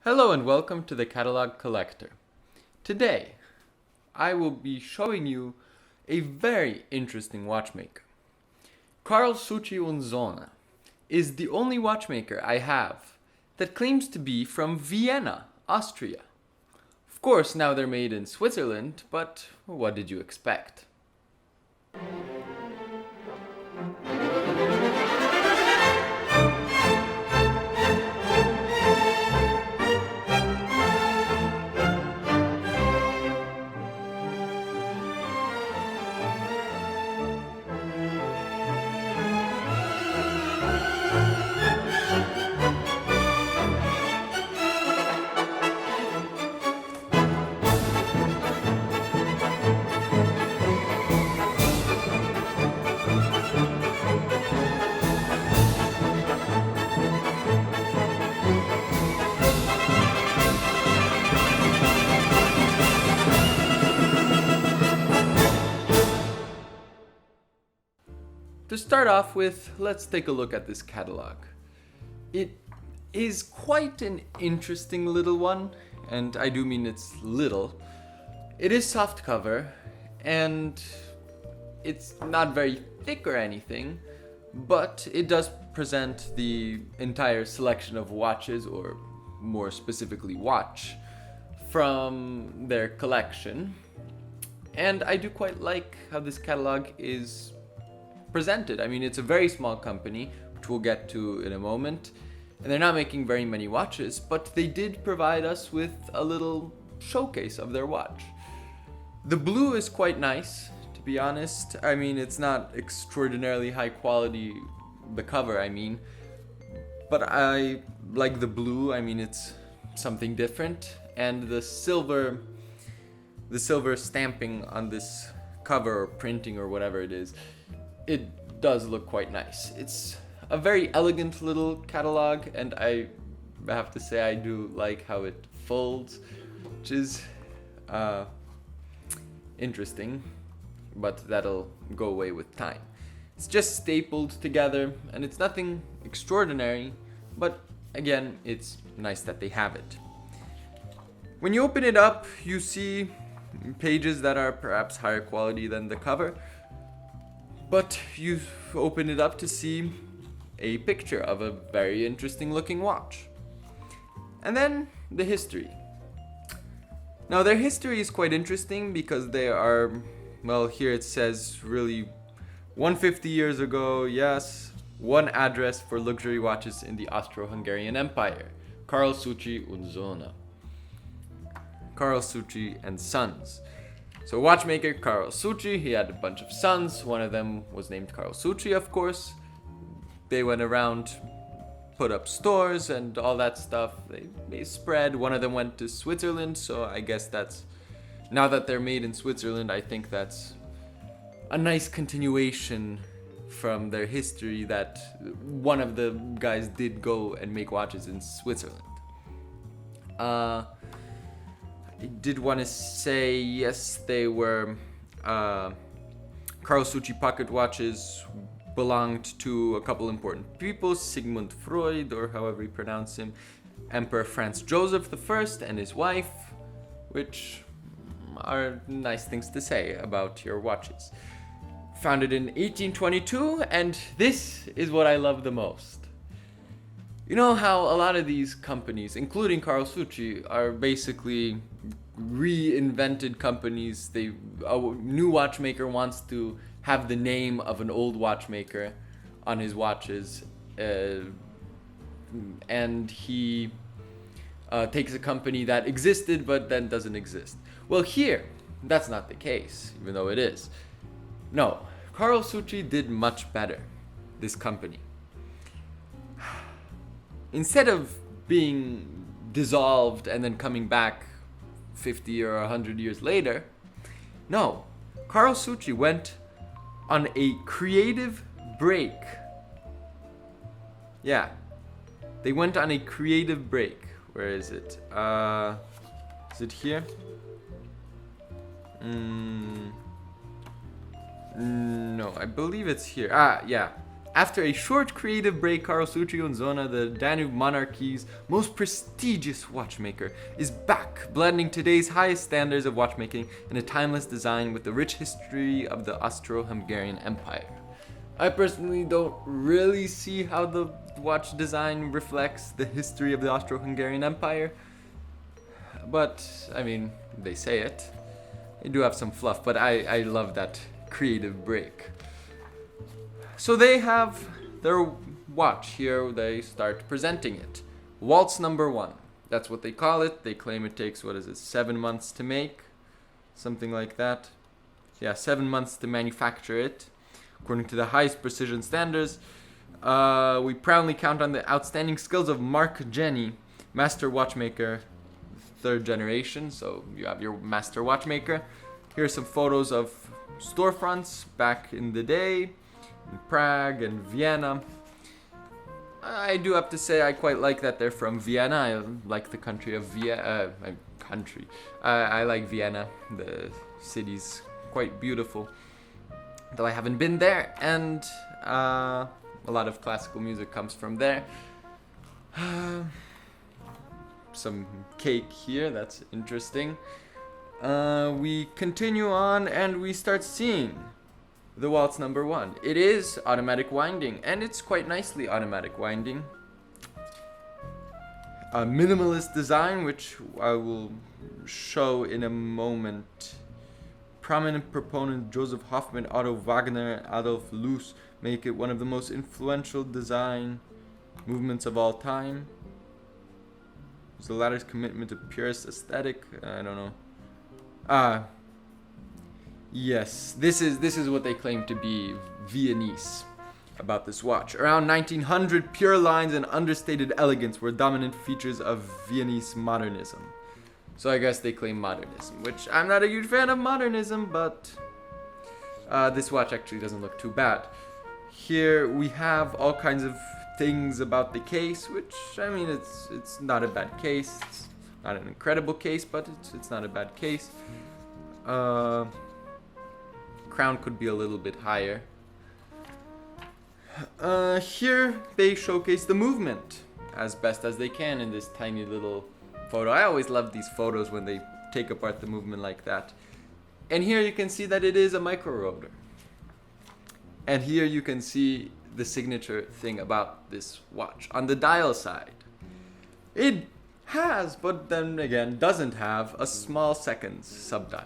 Hello and welcome to the Catalog Collector. Today, I will be showing you a very interesting watchmaker. Carl Suchy und Sohne is the only watchmaker I have that claims to be from Vienna, Austria. Of course, now they're made in Switzerland, but what did you expect? To start off with, let's take a look at this catalog. It is quite an interesting little one, and I do mean it's little. It is soft cover, and it's not very thick or anything, but it does present the entire selection of watches, or more specifically watch, from their collection. And I do quite like how this catalog is presented. I mean, it's a very small company, which we'll get to in a moment, and they're not making very many watches, but they did provide us with a little showcase of their watch. The blue is quite nice, to be honest. I mean, it's not extraordinarily high quality, the cover, I mean, but I like the blue. I mean, it's something different, and the silver stamping on this cover or printing or whatever it is, it does look quite nice. It's a very elegant little catalog, and I have to say I do like how it folds, which is interesting, but that'll go away with time. It's just stapled together, and it's nothing extraordinary, but again, it's nice that they have it. When you open it up, you see pages that are perhaps higher quality than the cover, but you open it up to see a picture of a very interesting looking watch. And then the history. Now their history is quite interesting because they are, well, here it says really 150 years ago, yes, one address for luxury watches in the Austro-Hungarian Empire, Carl Suchy und Sohne. Carl Suchy and Sons. So watchmaker Carl Suchy, he had a bunch of sons. One of them was named Carl Suchy, of course. They went around, put up stores and all that stuff. They spread. One of them went to Switzerland, so I guess that's, now that they're made in Switzerland, I think that's a nice continuation from their history, that one of the guys did go and make watches in Switzerland. I did want to say, yes, they were, Carl Suchy pocket watches belonged to a couple important people, Sigmund Freud, or however you pronounce him, Emperor Franz Joseph I and his wife, which are nice things to say about your watches. Founded in 1822, and this is what I love the most. You know how a lot of these companies, including Carl Suchy, are basically reinvented companies. A new watchmaker wants to have the name of an old watchmaker on his watches, and he takes a company that existed but then doesn't exist. Well, here, that's not the case, even though it is. No, Carl Suchy did much better, this company. Instead of being dissolved and then coming back 50 or 100 years later, no, Carl Suchy went on a creative break. Yeah, they went on a creative break. Where is it? Is it here? No, I believe it's here. Yeah. After a short creative break, Karl Suchy and Sohne, the Danube monarchy's most prestigious watchmaker, is back, blending today's highest standards of watchmaking in a timeless design with the rich history of the Austro-Hungarian Empire. I personally don't really see how the watch design reflects the history of the Austro-Hungarian Empire, but, I mean, they say it. They do have some fluff, but I love that creative break. So they have their watch here, they start presenting it. Waltz Number One, that's what they call it. They claim it takes, 7 months to make? Something like that. Yeah, 7 months to manufacture it. According to the highest precision standards, we proudly count on the outstanding skills of Mark Jenny, master watchmaker, 3rd generation. So you have your master watchmaker. Here are some photos of storefronts back in the day, in Prague and Vienna. I do have to say I quite like that they're from Vienna. I like the country of Vienna. I like Vienna. The city's quite beautiful, though I haven't been there, and a lot of classical music comes from there. Some cake here, that's interesting. We continue on and we start seeing the Waltz Number One. It is automatic winding, and it's quite nicely automatic winding. A minimalist design, which I will show in a moment. Prominent proponent Joseph Hoffman, Otto Wagner, and Adolf Loos make it one of the most influential design movements of all time. It's the latter's commitment to purest aesthetic. I don't know. Yes, this is what they claim to be Viennese about this watch. Around 1900, pure lines and understated elegance were dominant features of Viennese modernism. So I guess they claim modernism, which I'm not a huge fan of modernism, but this watch actually doesn't look too bad. Here we have all kinds of things about the case, which, I mean, it's not a bad case. It's not an incredible case, but it's not a bad case. Crown could be a little bit higher. Here they showcase the movement as best as they can in this tiny little photo. I always love these photos when they take apart the movement like that. And here you can see that it is a micro rotor. And here you can see the signature thing about this watch. On the dial side, it has, but then again doesn't have, a small seconds subdial.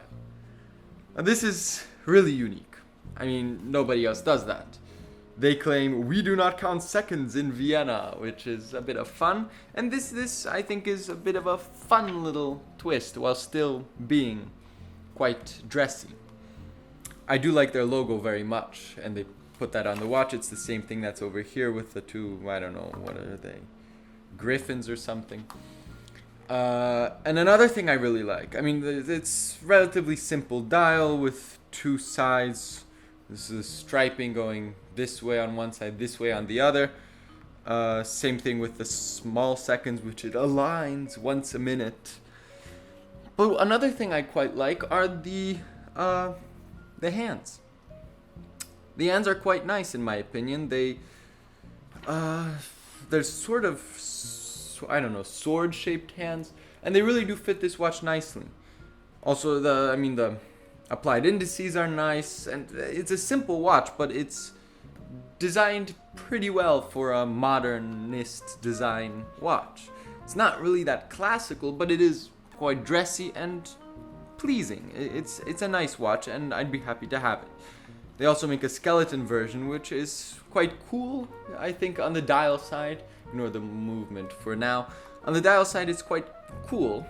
And this is really unique. I mean, nobody else does that. They claim we do not count seconds in Vienna, which is a bit of fun. And this I think is a bit of a fun little twist while still being quite dressy. I do like their logo very much, and they put that on the watch. It's the same thing that's over here with the two, I don't know, what are they? Griffins or something. And another thing I really like, I mean, it's relatively simple dial with two sides. This is striping going this way on one side, this way on the other. Same thing with the small seconds, which it aligns once a minute. But another thing I quite like are the hands. The hands are quite nice in my opinion. They're sort of, I don't know, sword-shaped hands, and they really do fit this watch nicely. Also, the applied indices are nice, and it's a simple watch, but it's designed pretty well for a modernist design watch. It's not really that classical, but it is quite dressy and pleasing. It's a nice watch, and I'd be happy to have it. They also make a skeleton version, which is quite cool, I think, on the dial side. Ignore the movement for now. On the dial side, it's quite cool.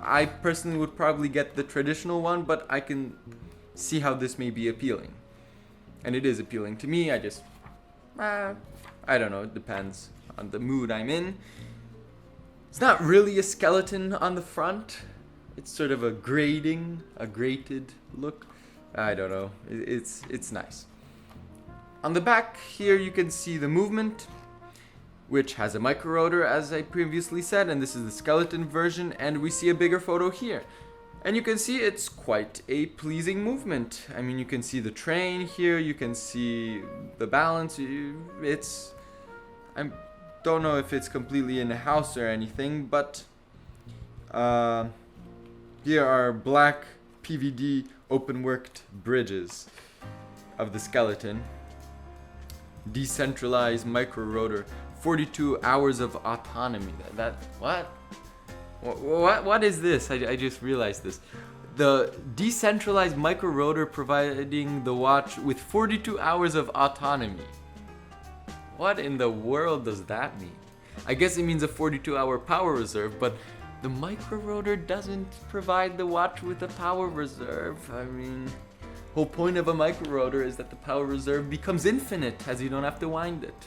I personally would probably get the traditional one, but I can see how this may be appealing. And it is appealing to me. I don't know, it depends on the mood I'm in. It's not really a skeleton on the front. It's sort of a grated look. I don't know. It's nice. On the back here you can see the movement, which has a micro rotor as I previously said, and this is the skeleton version, and we see a bigger photo here. And you can see it's quite a pleasing movement. I mean, you can see the train here, you can see the balance. I don't know if it's completely in a house or anything, but here are black PVD open-worked bridges of the skeleton. Decentralized micro rotor, 42 hours of autonomy. What is this? I just realized this. The decentralized micro rotor providing the watch with 42 hours of autonomy. What in the world does that mean? I guess it means a 42-hour power reserve, but the micro rotor doesn't provide the watch with a power reserve. I mean, whole point of a micro rotor is that the power reserve becomes infinite as you don't have to wind it.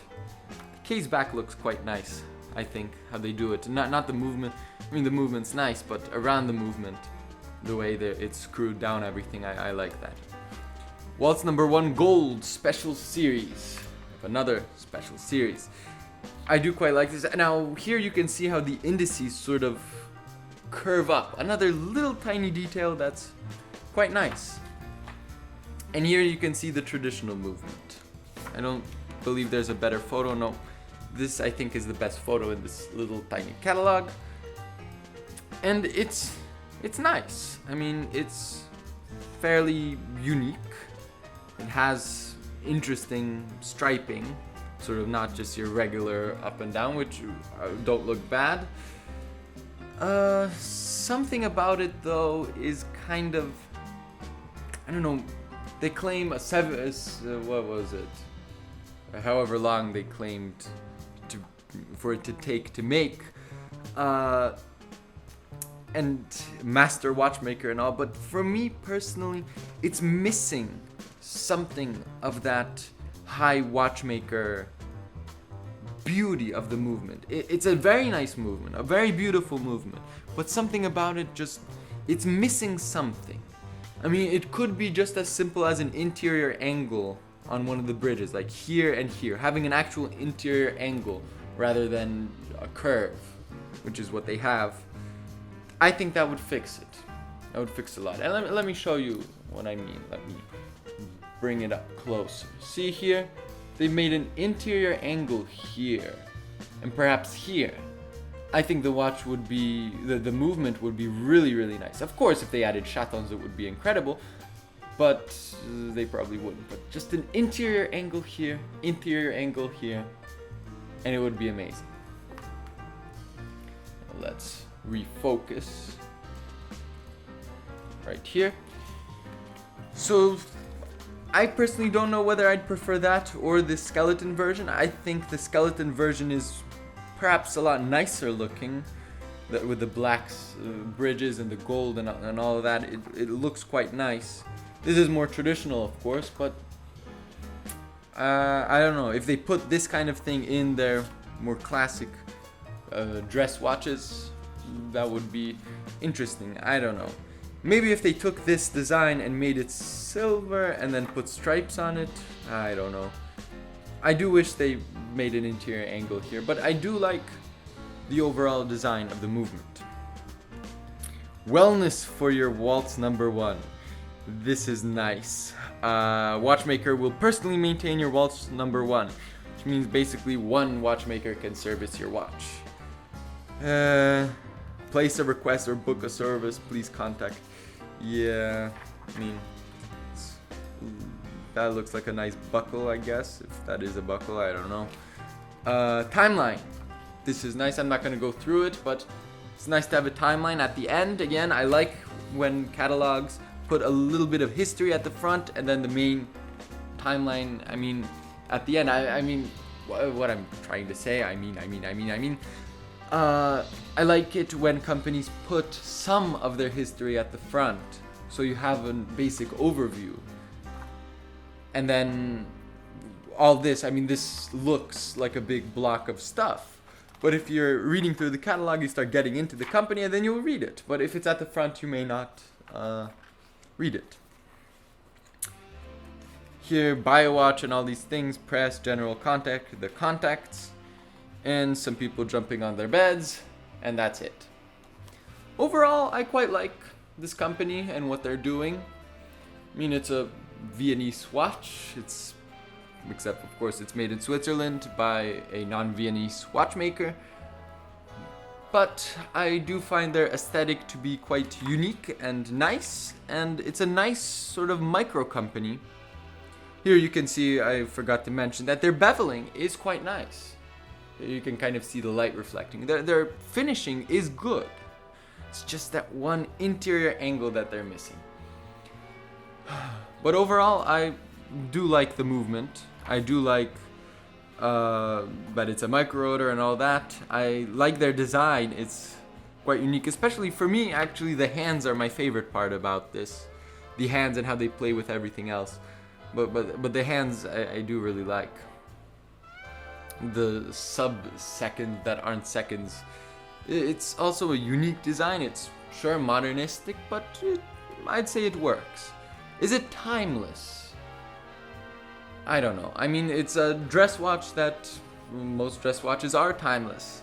The case back looks quite nice, I think, how they do it. Not the movement. I mean, the movement's nice, but around the movement, the way that it's screwed down everything, I like that. Waltz Number One Gold Special Series. Another special series. I do quite like this. Now, here you can see how the indices sort of curve up. Another little tiny detail that's quite nice. And here you can see the traditional movement. I don't believe there's a better photo. No, this I think is the best photo in this little tiny catalog. And it's nice. I mean, it's fairly unique. It has interesting striping, sort of not just your regular up and down, which don't look bad. Something about it though is kind of, I don't know. They claim what was it? However long they claimed for it to take to make, and master watchmaker and all. But for me personally, it's missing something of that high watchmaker beauty of the movement. It's a very nice movement, a very beautiful movement, but something about it it's missing something. I mean, it could be just as simple as an interior angle on one of the bridges, like here and here, having an actual interior angle rather than a curve, which is what they have. I think that would fix it. That would fix a lot. And let me show you what I mean. Let me bring it up closer. See here? They made an interior angle here, and perhaps here. I think the watch would be, the movement would be really, really nice. Of course, if they added chatons, it would be incredible, but they probably wouldn't. But just an interior angle here, and it would be amazing. Let's refocus right here. So, I personally don't know whether I'd prefer that or the skeleton version. I think the skeleton version is perhaps a lot nicer looking, with the black bridges and the gold and all of that. It looks quite nice. This is more traditional, of course, but I don't know. If they put this kind of thing in their more classic dress watches, that would be interesting. I don't know. Maybe if they took this design and made it silver and then put stripes on it, I don't know. I do wish they made an interior angle here, but I do like the overall design of the movement. Wellness for your Waltz Number One. This is nice. Watchmaker will personally maintain your Waltz Number One, which means basically one watchmaker can service your watch. Place a request or book a service, please contact. Yeah, I mean, that looks like a nice buckle, I guess. If that is a buckle, I don't know. Timeline. This is nice. I'm not going to go through it, but it's nice to have a timeline at the end. Again, I like when catalogs put a little bit of history at the front and then the main timeline. I mean, at the end, I mean, what I'm trying to say, I mean. I like it when companies put some of their history at the front, so you have a basic overview. And then all this, I mean, this looks like a big block of stuff. But if you're reading through the catalog, you start getting into the company and then you'll read it. But if it's at the front, you may not read it. Here, BioWatch and all these things, press, general contact, the contacts, and some people jumping on their beds, and that's it. Overall, I quite like this company and what they're doing. I mean, it's a Viennese watch. Except of course it's made in Switzerland by a non-Viennese watchmaker. But I do find their aesthetic to be quite unique and nice, and it's a nice sort of micro company. Here you can see, I forgot to mention, that their beveling is quite nice. You can kind of see the light reflecting. Their finishing is good. It's just that one interior angle that they're missing. But overall, I do like the movement. I do like that it's a micro rotor and all that. I like their design. It's quite unique, especially for me. Actually, the hands are my favorite part about this. The hands and how they play with everything else. But the hands I do really like. The sub-seconds that aren't seconds. It's also a unique design. It's sure modernistic, but I'd say it works. Is it timeless? I don't know. I mean, it's a dress watch that most dress watches are timeless.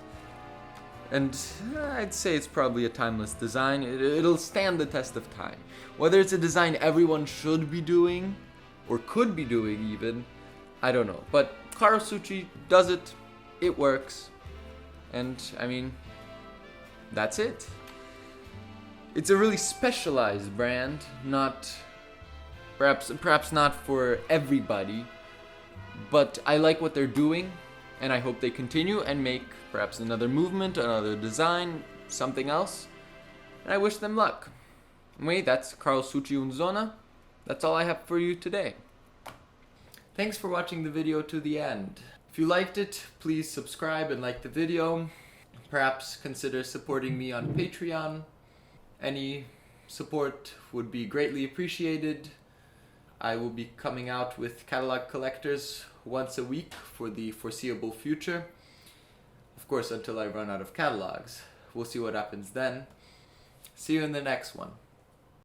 And I'd say it's probably a timeless design. It'll stand the test of time. Whether it's a design everyone should be doing, or could be doing even, I don't know. But Suchy does it. It works. And I mean, that's it. It's a really specialized brand, perhaps not for everybody, but I like what they're doing, and I hope they continue and make perhaps another movement, another design, something else, and I wish them luck. Anyway, that's Suchy und Sohne. That's all I have for you today. Thanks for watching the video to the end. If you liked it, please subscribe and like the video. Perhaps consider supporting me on Patreon. Any support would be greatly appreciated. I will be coming out with catalog collectors once a week for the foreseeable future. Of course, until I run out of catalogs. We'll see what happens then. See you in the next one.